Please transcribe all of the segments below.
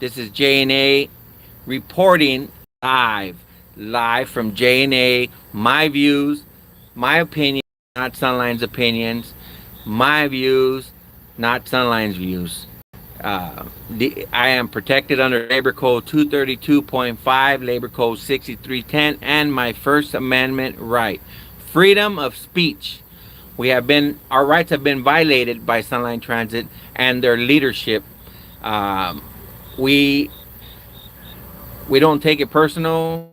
This is J&A reporting live from J&A. My views, my opinion, not Sunline's opinions. My views, not Sunline's views. I am protected under Labor Code 232.5, Labor Code 6310, and my First Amendment right, freedom of speech. Our rights have been violated by Sunline Transit and their leadership. Um, we we don't take it personal.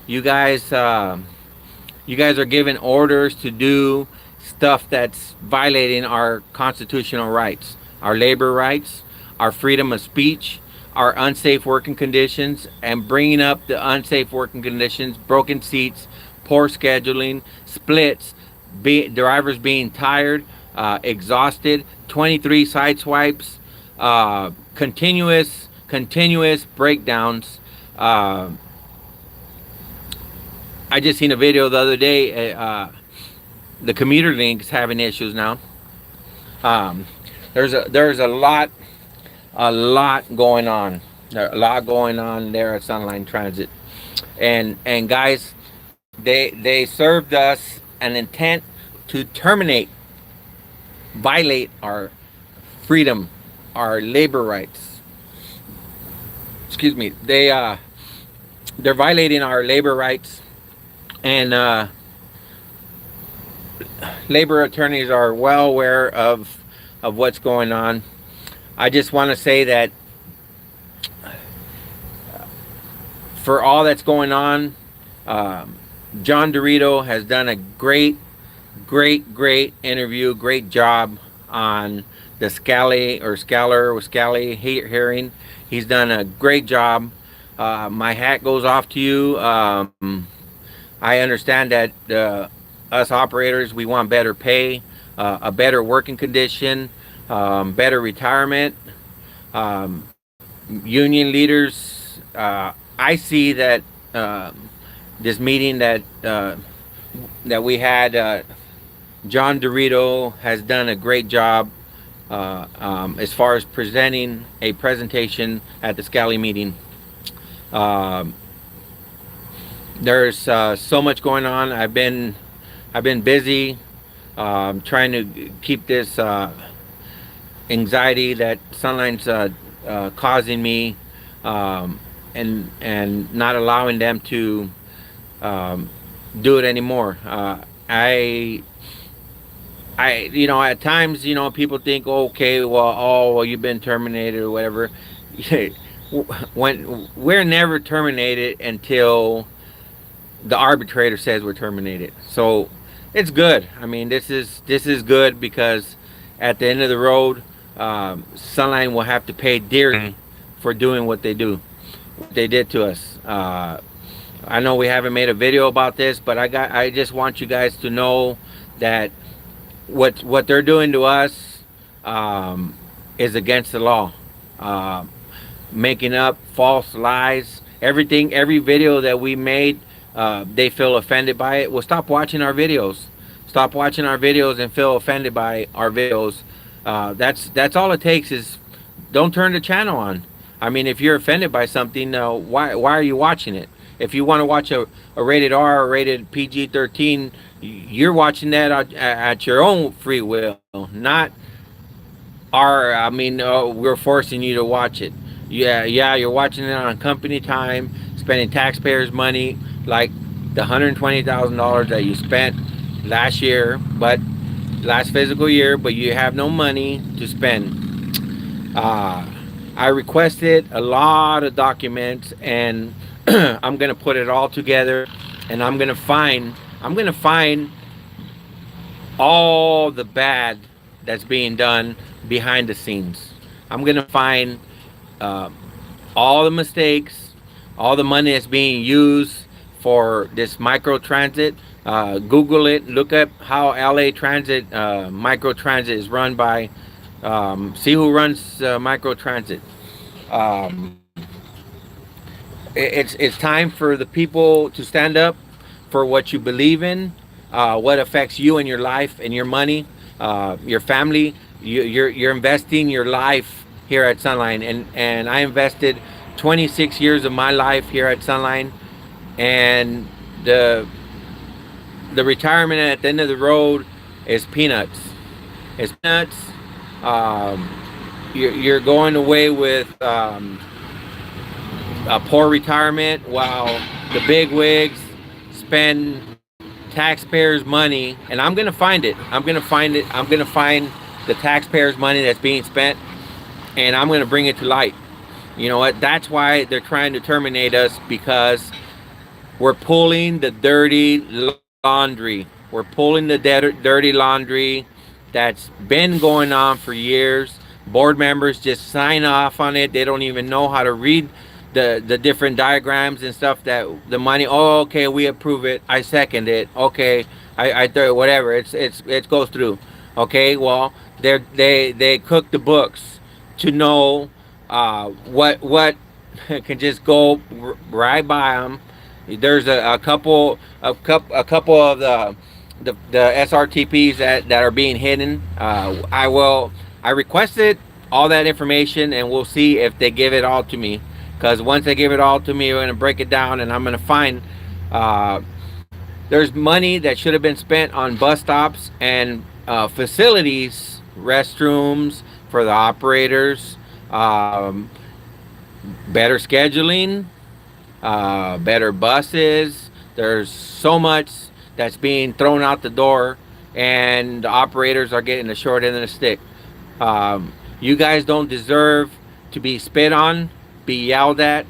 You guys, you guys are given orders to do stuff that's violating our constitutional rights, our labor rights, our freedom of speech, our unsafe working conditions, and bringing up the unsafe working conditions, broken seats, poor scheduling, splits, drivers being tired, exhausted, 23 side swipes, continuous breakdowns. Uh, I just seen a video the other day. The commuter links having issues now. Um, there's a lot going on. There's a lot going on there at Sunline Transit, and guys, they served us an intent to terminate, violate our freedom, our labor rights. Excuse me. They're violating our labor rights, and labor attorneys are well aware of what's going on. I just want to say that for all that's going on, John Dorito has done a great interview, great job on the Scally hearing. He's done a great job. My hat goes off to you. I understand that us operators, we want better pay, a better working condition, better retirement. Um, Union leaders, I see that this meeting that we had, John Dorito has done a great job as far as presenting a presentation at the Scally meeting. Um, there's so much going on. I've been busy trying to keep this anxiety that Sunline's causing me, and not allowing them to do it anymore. At times, people think, okay, well, you've been terminated or whatever. When we're never terminated until the arbitrator says we're terminated. So it's good. I mean, this is good because at the end of the road, Sunline will have to pay dearly for doing what they did to us. I know we haven't made a video about this, but I just want you guys to know that what they're doing to us is against the law. Making up false lies, every video that we made, they feel offended by it. Well, stop watching our videos. Stop watching our videos and feel offended by our videos. That's all it takes is don't turn the channel on. I mean, if you're offended by something, why are you watching it? If you want to watch a rated R or rated PG-13, you're watching that at your own free will, not we're forcing you to watch it. Yeah, you're watching it on company time, spending taxpayers' money, like the $120,000 that you spent last physical year, but you have no money to spend. I requested a lot of documents, and I'm gonna put it all together, and I'm gonna find all the bad that's being done behind the scenes. I'm gonna find all the mistakes, all the money that's being used for this micro transit. Google it, look up how LA Transit micro transit is run by. See who runs micro transit. Um, it's time for the people to stand up for what you believe in, what affects you and your life and your money, your family. You're investing your life here at Sunline, and I invested 26 years of my life here at Sunline, and the the retirement at the end of the road is peanuts. It's peanuts. Um, you're going away with a poor retirement while the big wigs spend taxpayers' money, and I'm gonna find it. I'm gonna find it. I'm gonna find the taxpayers' money that's being spent, and I'm gonna bring it to light. You know what? That's why they're trying to terminate us, because we're pulling the dirty laundry. We're pulling the dirty laundry that's been going on for years. Board members just sign off on it. They don't even know how to read the different diagrams and stuff that the money. Oh, okay, we approve it. I second it. Okay, I whatever. It goes through. Okay, well, they cook the books to know what can just go right by them. There's a couple of the SRTPs that are being hidden. I requested all that information, and we'll see if they give it all to me. Because once they give it all to me, we're gonna break it down, and I'm gonna find uh, there's money that should have been spent on bus stops and facilities, restrooms for the operators, better scheduling, better buses. There's so much that's being thrown out the door, and the operators are getting the short end of the stick. You guys don't deserve to be spit on, be yelled at.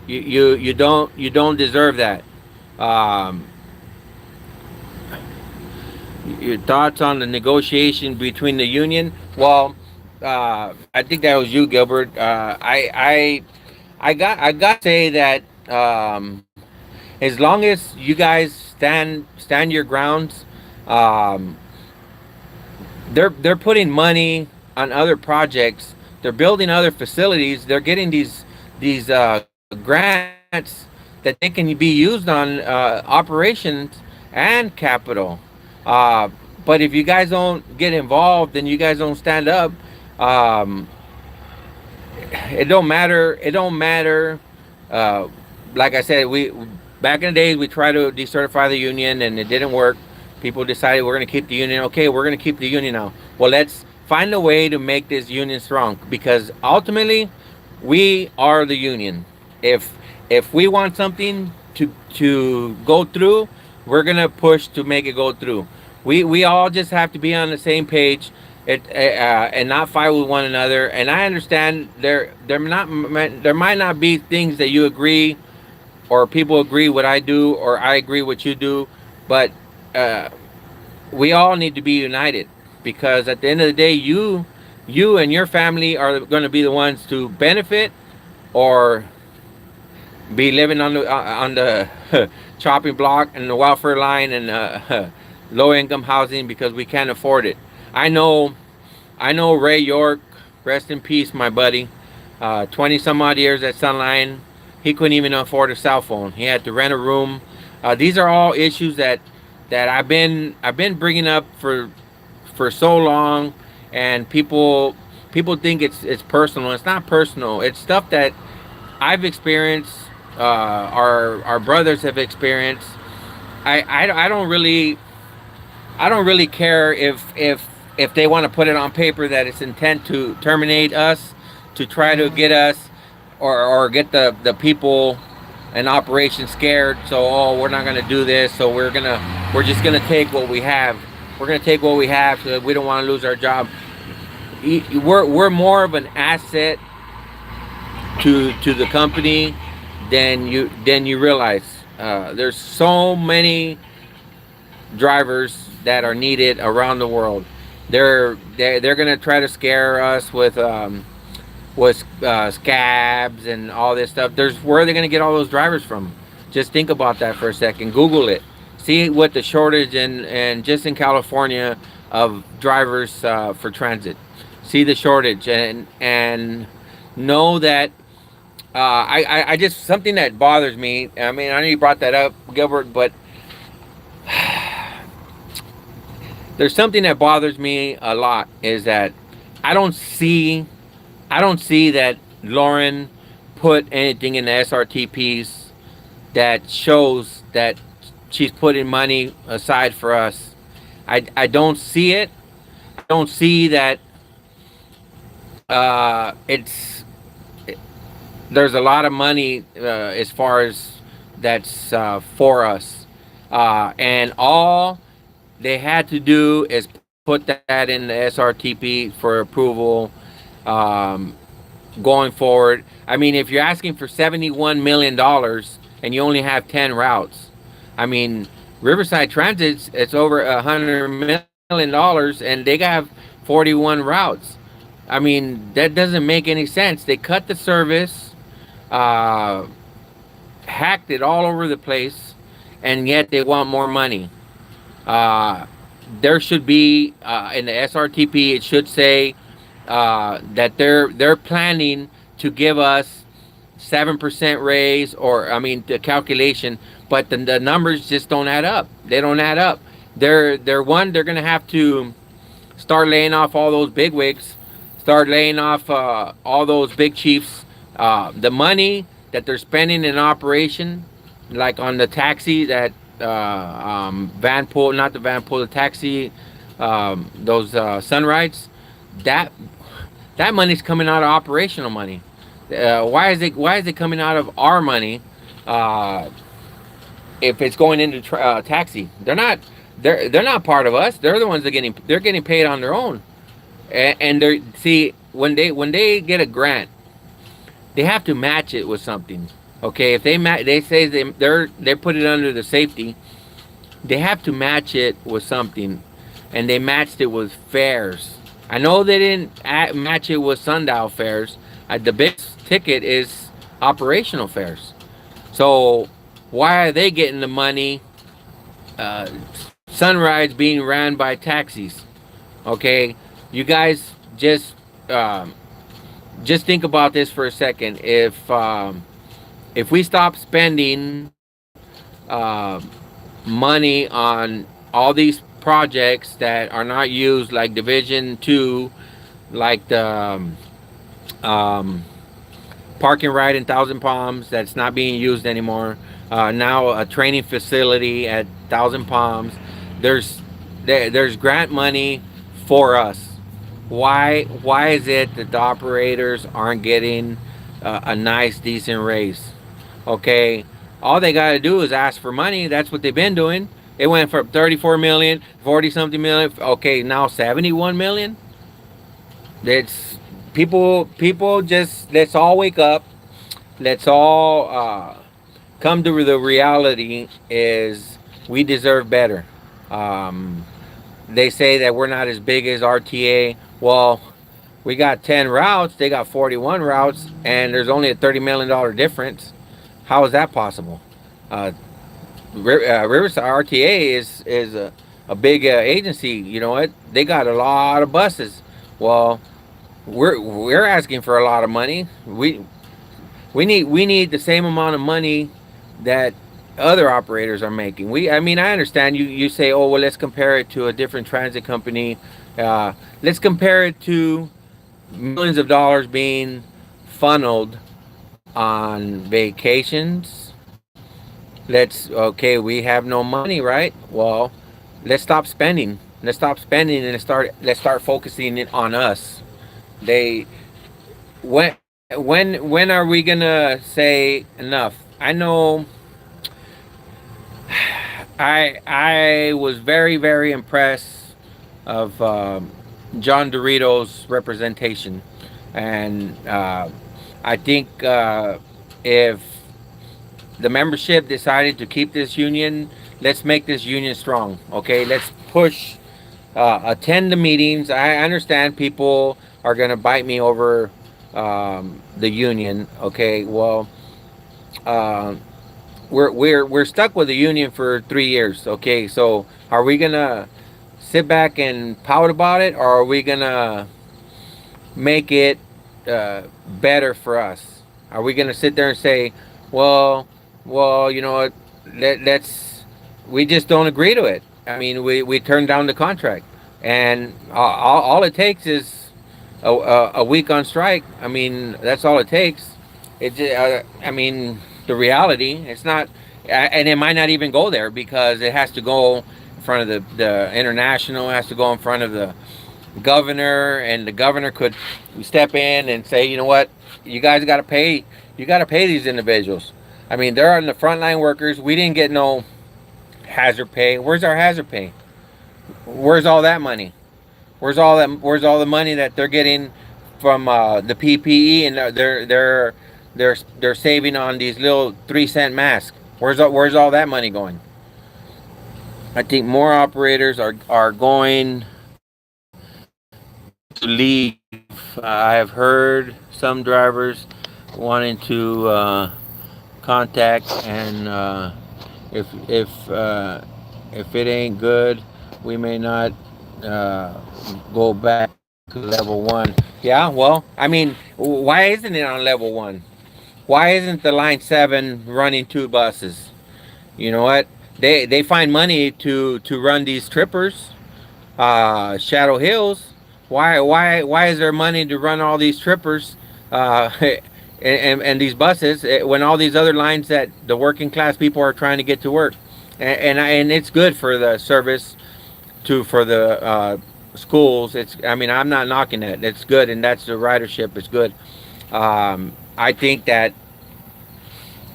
You don't deserve that. Um, your thoughts on the negotiation between the union? Well, I think that was you, Gilbert. I got to say that as long as you guys stand your grounds, um, they're putting money on other projects. They're building other facilities. They're getting these grants that they can be used on operations and capital. Uh, but if you guys don't get involved and you guys don't stand up, um, it don't matter. It don't matter. Uh, like I said, we back in the days we tried to decertify the union and it didn't work. People decided we're going to keep the union. Okay, we're going to keep the union now. Well, let's find a way to make this union strong, because ultimately we are the union. If we want something to go through, we're gonna push to make it go through. We all just have to be on the same page, and not fight with one another. And I understand there might not be things that you agree or people agree what I do or I agree what you do, but uh, we all need to be united, because at the end of the day, you and your family are going to be the ones to benefit or be living on the chopping block and the welfare line and low income housing because we can't afford it. I know I know Ray York, rest in peace, my buddy. 20 some odd years at Sunline, he couldn't even afford a cell phone. He had to rent a room. These are all issues that I've been bringing up for so long, and people think it's personal. It's not personal. It's stuff that I've experienced. Our brothers have experienced. I don't really care if they want to put it on paper that it's intent to terminate us, to try to get us or get the people and operation scared. So, oh, we're not going to do this. So we're just going to take what we have. We're going to take what we have so that we don't want to lose our job. We're more of an asset to the company than you realize. There's so many drivers that are needed around the world. They're gonna try to scare us with scabs and all this stuff. Where are they gonna get all those drivers from? Just think about that for a second. Google it. See what the shortage and just in California of drivers for transit. See the shortage and know that I just, something that bothers me. I mean, I know you brought that up, Gilbert, but there's something that bothers me a lot, is that I don't see I don't see that Lauren put anything in the SRTPs that shows that she's putting money aside for us. I don't see it. I don't see that it's there's a lot of money as far as that's for us, and all they had to do is put that in the SRTP for approval. Um, Going forward, I mean, if you're asking for $71 million and you only have 10 routes, I mean, Riverside Transit's it's over $100 million and they have 41 routes. I mean, that doesn't make any sense. They cut the service, uh, hacked it all over the place, and yet they want more money. Uh, there should be in the SRTP. It should say that they're planning to give us 7% raise, or I mean the calculation, but the numbers just don't add up. They don't add up. They're gonna have to start laying off all those big wigs, start laying off all those big chiefs. The money that they're spending in operation, like on the taxi that van pool, not the van pool, the taxi, those Sunrides, that that money's coming out of operational money. Why is it coming out of our money uh, if it's going into taxi? They're not part of us. They're the ones that they're getting paid on their own. And they're see when they get a grant, they have to match it with something. Okay, if they say they put it under the safety, they have to match it with something, and they matched it with fares. I know they didn't match it with sundial fares. The biggest ticket is operational fares. So why are they getting the money? Uh, Sunrise being ran by taxis. Okay, you guys just think about this for a second. If we stop spending money on all these projects that are not used, like Division Two, like the um, parking right in Thousand Palms that's not being used anymore. Now a training facility at Thousand Palms. There's there's grant money for us. Why is it that the operators aren't getting a nice decent raise? Okay, all they got to do is ask for money. That's what they've been doing. It went from 34 million, 40 something million. Okay, now 71 million. It's people just let's all wake up. Let's all come to the reality is we deserve better. Um, they say that we're not as big as RTA. Well, we got 10 routes, they got 41 routes, and there's only a $30 million difference. How is that possible? Uh, Riverside RTA is a big agency. You know what? They got a lot of buses. Well, we're asking for a lot of money. We need the same amount of money that other operators are making. I mean, I understand you say, oh well, let's compare it to a different transit company. Let's compare it to millions of dollars being funneled on vacations. Okay, we have no money, right? Well, let's stop spending. Let's stop spending and let's start focusing it on us. They when are we gonna say enough? I know I was very impressed of John Dorito's representation, and I think if the membership decided to keep this union, let's make this union strong. Okay, let's push, attend the meetings. I understand people are gonna bite me over the union. Okay, well, uh, we're stuck with the union for 3 years. Okay, so are we gonna sit back and pout about it, or are we gonna make it better for us? Are we gonna sit there and say, well, you know what? Let's we just don't agree to it. I mean, we turned down the contract, and all it takes is a week on strike. I mean, that's all it takes. I mean, the reality. It's not, and it might not even go there because it has to go in front of the international. It has to go in front of the governor, and the governor could step in and say, you know what, you guys got to pay. You got to pay these individuals. I mean, they're on the frontline workers. We didn't get no hazard pay. Where's our hazard pay? Where's all that money? Where's all the money that they're getting from the PPE, and they're saving on these little 3-cent masks? Where's all that money going? I think more operators are going to leave. I have heard some drivers wanting to contact, and if it ain't good, we may not go back to level one. Yeah, well, I mean, why isn't it on level one? Why isn't the line 7 running 2 buses? You know what? They find money to run these trippers, Shadow Hills. Why is there money to run all these trippers, and these buses, when all these other lines that the working class people are trying to get to work, and it's good for the service for the schools. It's, I mean, I'm not knocking it. It's good, and that's the ridership is good. I think that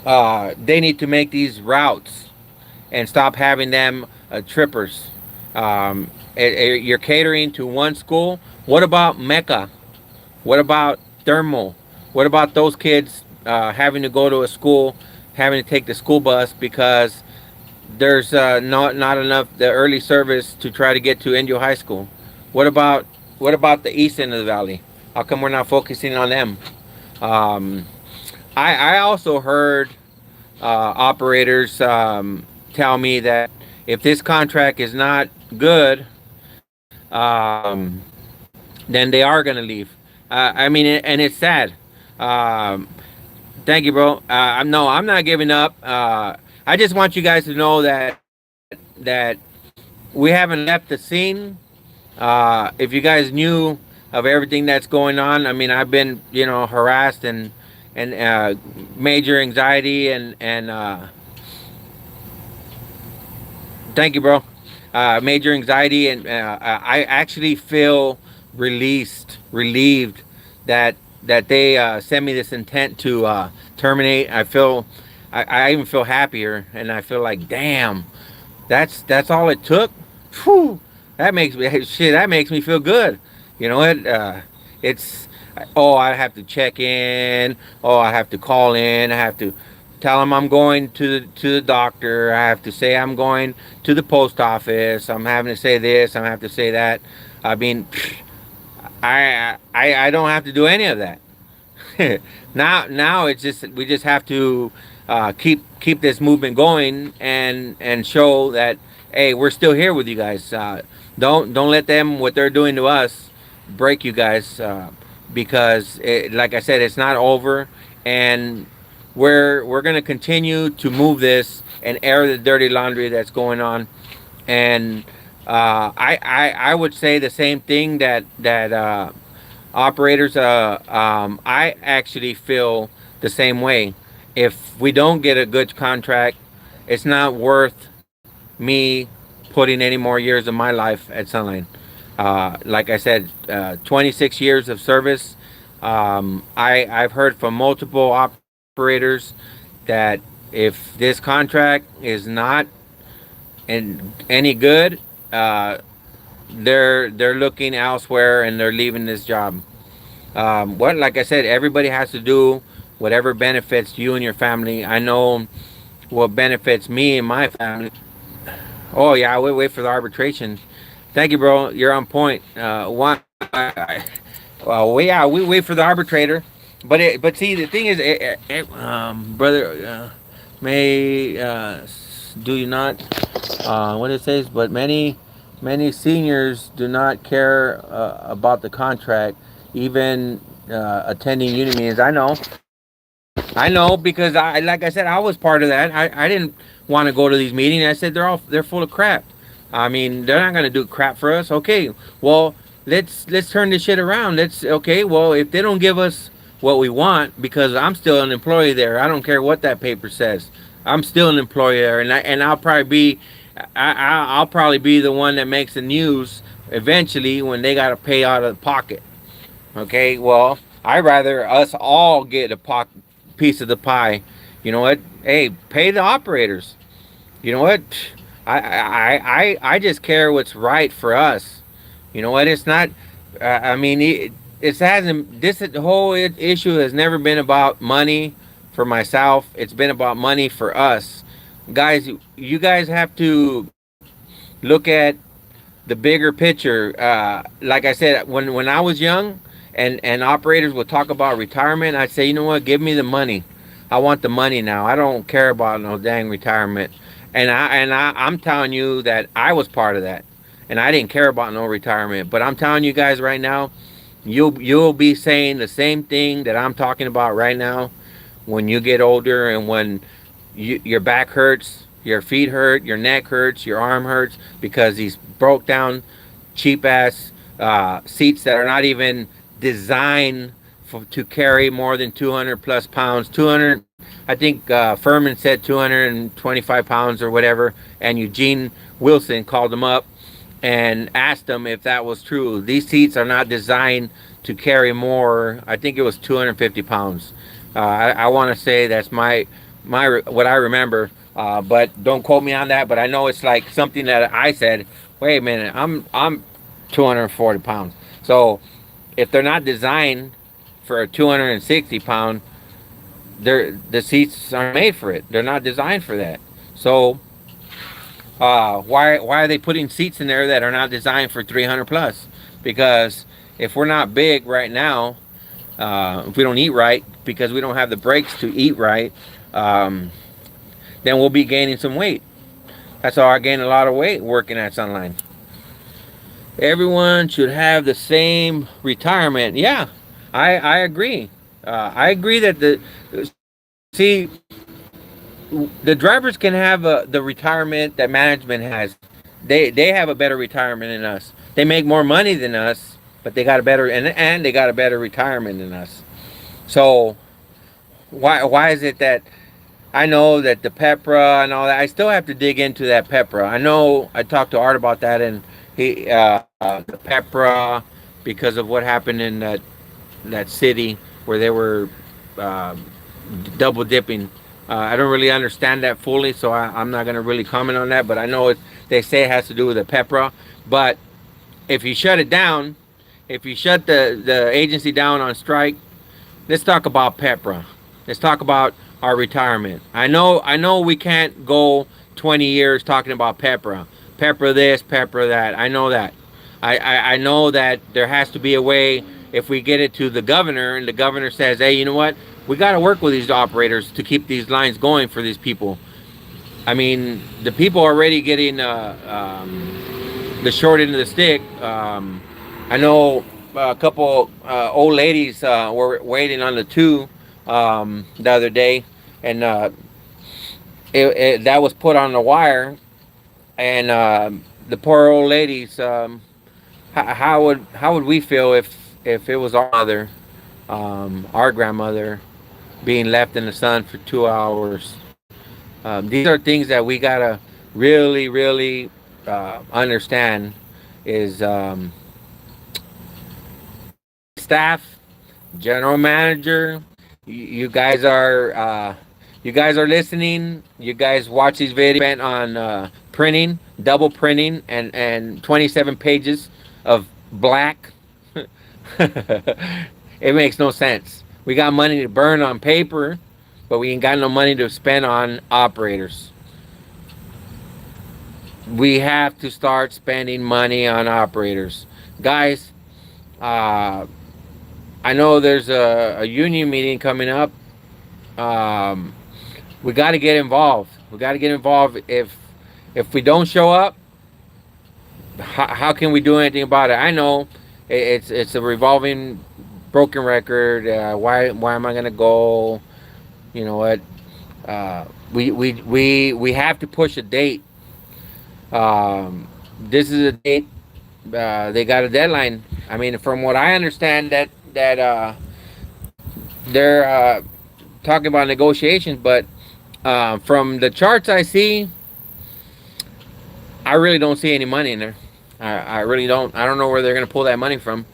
they need to make these routes and stop having them trippers. You're catering to one school. What about Mecca? What about Thermal? What about those kids having to go to a school, having to take the school bus because there's not enough the early service to try to get to Indio High School? What about the east end of the valley? How come we're not focusing on them? Um, I also heard operators tell me that if this contract is not good, um, then they are going to leave. I mean, and it's sad. Um, Thank you, bro. I'm not giving up. I just want you guys to know that we haven't left the scene. If you guys knew of everything that's going on, I mean, I've been, harassed and major anxiety and thank you, bro. Major anxiety, and I actually feel relieved that they sent me this intent to terminate. I even feel happier, and I feel like, damn, that's all it took. Whew, that makes me shit. That makes me feel good. You know what? It's oh, I have to check in. Oh, I have to call in. I have to tell them I'm going to the doctor. I have to say I'm going to the post office. I'm having to say this. I'm having to say that. I mean, I don't have to do any of that. Now it's just we just have to keep this movement going and show that, hey, we're still here with you guys. Don't let them, what they're doing to us, break you guys, because like I said, it's not over, and we're gonna continue to move this and air the dirty laundry that's going on. And I would say the same thing that operators. I actually feel the same way. If we don't get a good contract, it's not worth me putting any more years of my life at Sunline. Like I said, 26 years of service. I've heard from multiple operators that if this contract is not any good, uh, they're looking elsewhere and they're leaving this job. What, like I said, everybody has to do whatever benefits you and your family. I know what benefits me and my family. Oh yeah, I wait for the arbitration. Thank you, bro. You're on point. Well, yeah, we wait for the arbitrator, but see, the thing is, brother, may do you not? What it says, but many seniors do not care about the contract, even attending union meetings. I know because like I said, I was part of that. I didn't want to go to these meetings. I said they're full of crap. I mean, they're not going to do crap for us. Okay, well, let's turn this shit around. Let's okay. Well, if they don't give us what we want, because I'm still an employee there. I don't care what that paper says. I'm still an employee there, and I'll probably be, I'll probably be the one that makes the news eventually when they got to pay out of the pocket. Okay, well, I'd rather us all get a piece of the pie. You know what? Hey, pay the operators. You know what? I just care what's right for us. You know what? It's not. I mean, it hasn't. This whole issue has never been about money for myself. It's been about money for us, guys. You guys have to look at the bigger picture. Like I said, when I was young, and operators would talk about retirement, I'd say, you know what? Give me the money. I want the money now. I don't care about no dang retirement. I'm telling you that I was part of that, and I didn't care about no retirement. But I'm telling you guys right now, you'll be saying the same thing that I'm talking about right now when you get older, and when your back hurts, your feet hurt, your neck hurts, your arm hurts because these broke down, cheap ass seats that are not even designed to carry more than 200 plus pounds. 200, I think Furman said 225 pounds or whatever, and Eugene Wilson called them up and asked them if that was true. These seats are not designed to carry more. I think it was 250 pounds. I want to say that's my what I remember, but don't quote me on that. But I know it's like something that I said. Wait a minute, I'm 240 pounds. So if they're not designed for a 260 pound, the seats aren't made for it. They're not designed for that. So why are they putting seats in there that are not designed for 300 plus? Because if we're not big right now, if we don't eat right, because we don't have the brakes to eat right, then we'll be gaining some weight. That's how I gained a lot of weight working at Sunline. Everyone should have the same retirement. Yeah, I agree. I agree that see the drivers can have the retirement that management has. They have a better retirement than us. They make more money than us, but they got a better and they got a better retirement than us. So why is it that I know that the PEPRA and all that, I still have to dig into that PEPRA. I know I talked to Art about that, and he the PEPRA, because of what happened in that city where they were uh, double dipping. I don't really understand that fully, so I'm not going to really comment on that. But I know they say it has to do with the PEPRA. But if you shut it down, if you shut the agency down on strike, let's talk about PEPRA. Let's talk about our retirement. I know we can't go 20 years talking about PEPRA. PEPRA this, PEPRA that. I know that. I know that there has to be a way if we get it to the governor and the governor says, hey, you know what? We got to work with these operators to keep these lines going for these people. I mean, the people are already getting the short end of the stick. I know a couple old ladies were waiting on the two the other day, and that was put on the wire, and the poor old ladies. How would we feel if it was our mother, our grandmother, being left in the sun for 2 hours? These are things that we gotta really understand. Is staff, general manager, you guys are listening. You guys watch these videos spent on printing, double printing, and 27 pages of black. It makes no sense. We got money to burn on paper, but we ain't got no money to spend on operators. We have to start spending money on operators. Guys, I know there's a union meeting coming up. Um, we got to get involved. We got to get involved. If we don't show up, how can we do anything about it? I know it's a revolving broken record. Why am I gonna go? You know what? We have to push a date. This is a date. They got a deadline. I mean, from what I understand, that they're talking about negotiations, but from the charts I see, I really don't see any money in there. I really don't. I don't know where they're going to pull that money from.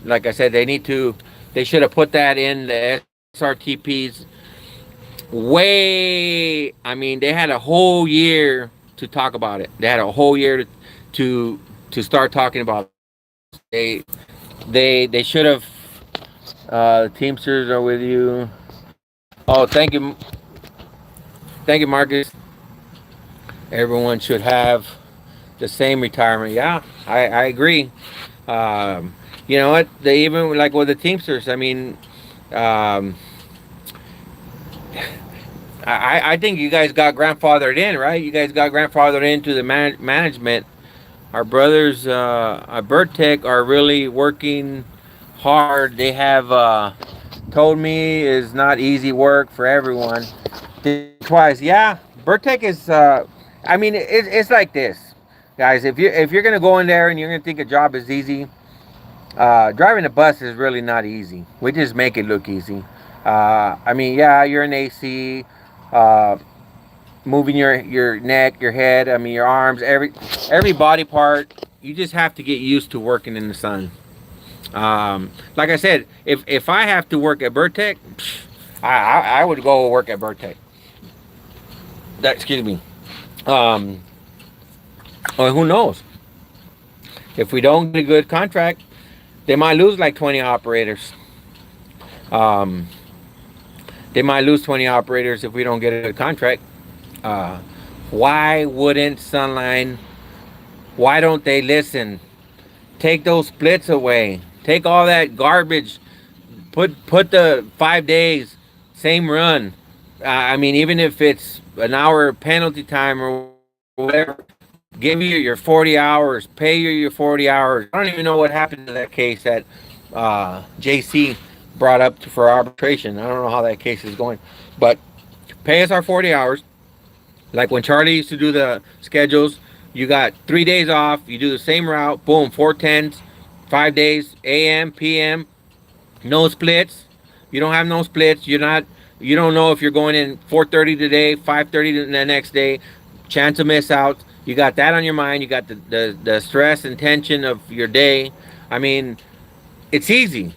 Like I said, they should have put that in the SRTPs way. I mean, they had a whole year to talk about it. They had a whole year to to start talking about it. They should have. Teamsters are with you. Oh, thank you, Marcus. Everyone should have the same retirement. Yeah, I agree. You know what? They even like with the Teamsters. I mean, um, I think you guys got grandfathered in, right? You guys got grandfathered into the management. Our brothers at Tech are really working hard. They have told me is not easy work for everyone. Twice, yeah. Tech is. I mean, it's like this, guys. If you're gonna go in there and you're gonna think a job is easy, driving a bus is really not easy. We just make it look easy. I mean, yeah, you're an AC. Uh, moving your neck, your head, I mean your arms, every body part. You just have to get used to working in the sun. Like I said, if I have to work at Tech, I would go work at Tech. That excuse me. Um, or who knows? If we don't get a good contract, they might lose like 20 operators. Um, they might lose 20 operators if we don't get a good contract. Uh, why wouldn't Sunline? Why don't they listen? Take those splits away. Take all that garbage. Put the 5 days, same run. I mean, even if it's an hour penalty time or whatever, give you your 40 hours. Pay you your 40 hours. I don't even know what happened to that case that JC brought up for arbitration. I don't know how that case is going, but pay us our 40 hours. Like when Charlie used to do the schedules, you got 3 days off, you do the same route, boom, 410s, 5 days, AM, PM, no splits. You don't have no splits. You don't know if you're going in 4:30 today, 5:30 the next day, chance of miss out. You got that on your mind. You got the stress and tension of your day. I mean, it's easy.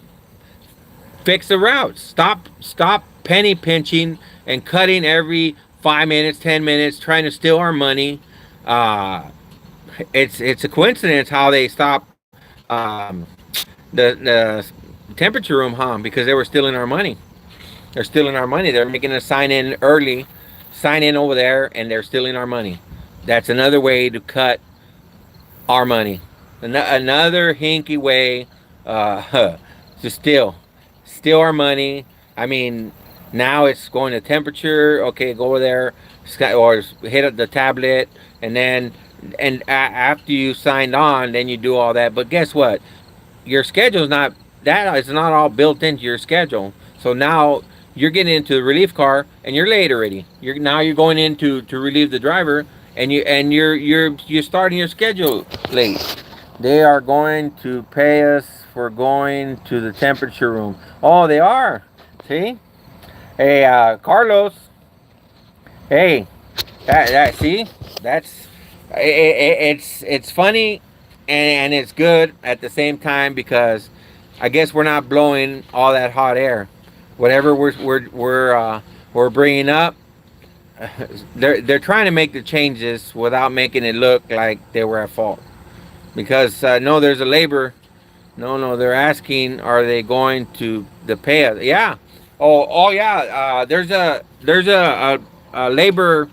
Fix the routes. Stop penny pinching and cutting every 5 minutes, 10 minutes, trying to steal our money. Uh, it's a coincidence how they stopped um, the temperature room, huh? Because they were stealing our money. They're stealing our money. They're making us sign in early, sign in over there, and they're stealing our money. That's another way to cut our money. Another hinky way to steal our money. I mean, now it's going to temperature. Okay, go over there or hit up the tablet, and then after you signed on, then you do all that. But guess what? Your schedule's not that is not all built into your schedule. So now you're getting into the relief car and you're late already. You're going in to relieve the driver, and you're starting your schedule late. They are going to pay us for going to the temperature room. Oh, they are. See? Hey, Carlos. Hey, that see? That's it's funny and it's good at the same time because I guess we're not blowing all that hot air. Whatever we're bringing up, they're trying to make the changes without making it look like they were at fault. Because no, there's a labor. No, they're asking, are they going to the pay us? Yeah. Oh yeah. There's a labor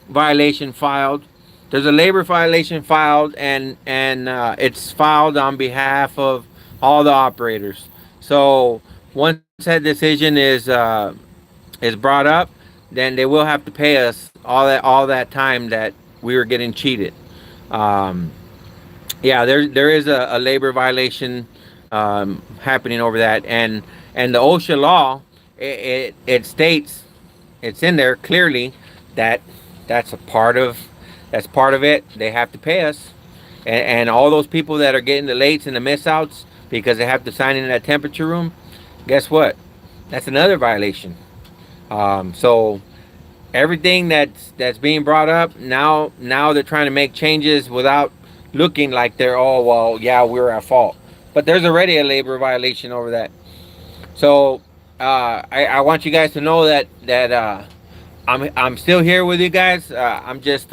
violation filed. There's a labor violation filed, and it's filed on behalf of all the operators. So once that decision is brought up, then they will have to pay us all that time that we were getting cheated. Um, yeah, there is a labor violation happening over that, and the OSHA law it states, it's in there clearly that that's a part of that's part of it. They have to pay us, and all those people that are getting the lates and the miss outs, because they have to sign in that temperature room, guess what? That's another violation. So everything that's being brought up now they're trying to make changes without looking like they're all, well, yeah, we're at fault. But there's already a labor violation over that. So I want you guys to know that I'm still here with you guys. I'm just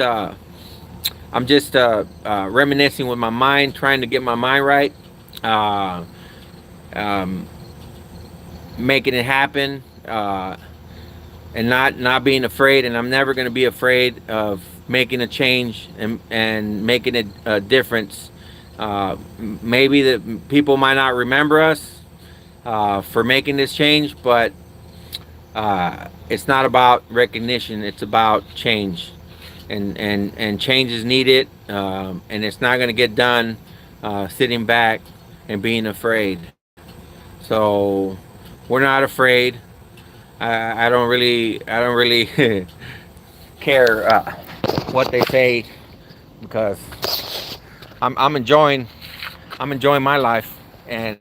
reminiscing with my mind, trying to get my mind right, uh, um, making it happen, and not being afraid. And I'm never going to be afraid of making a change and making a difference. Maybe the people might not remember us for making this change, but it's not about recognition. It's about change, and change is needed, and it's not going to get done sitting back and being afraid. So we're not afraid. I don't really care what they say, because I'm enjoying my life and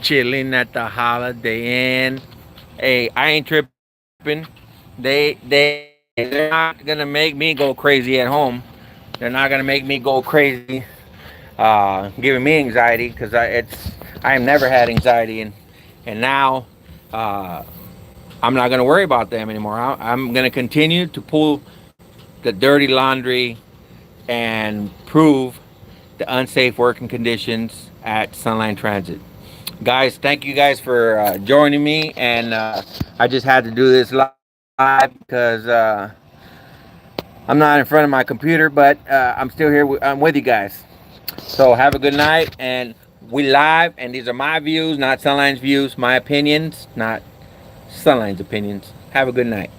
chilling at the Holiday Inn. Hey, I ain't tripping. They're not gonna make me go crazy at home. They're not gonna make me go crazy, giving me anxiety, because I have never had anxiety, and now I'm not gonna worry about them anymore. I'm gonna continue to pull the dirty laundry and prove the unsafe working conditions at Sunline Transit. Guys, thank you guys for joining me, and I just had to do this live because I'm not in front of my computer, but I'm still here. I'm with you guys. So have a good night, and we live, and these are my views, not Sunline's views, my opinions, not Sunline's opinions. Have a good night.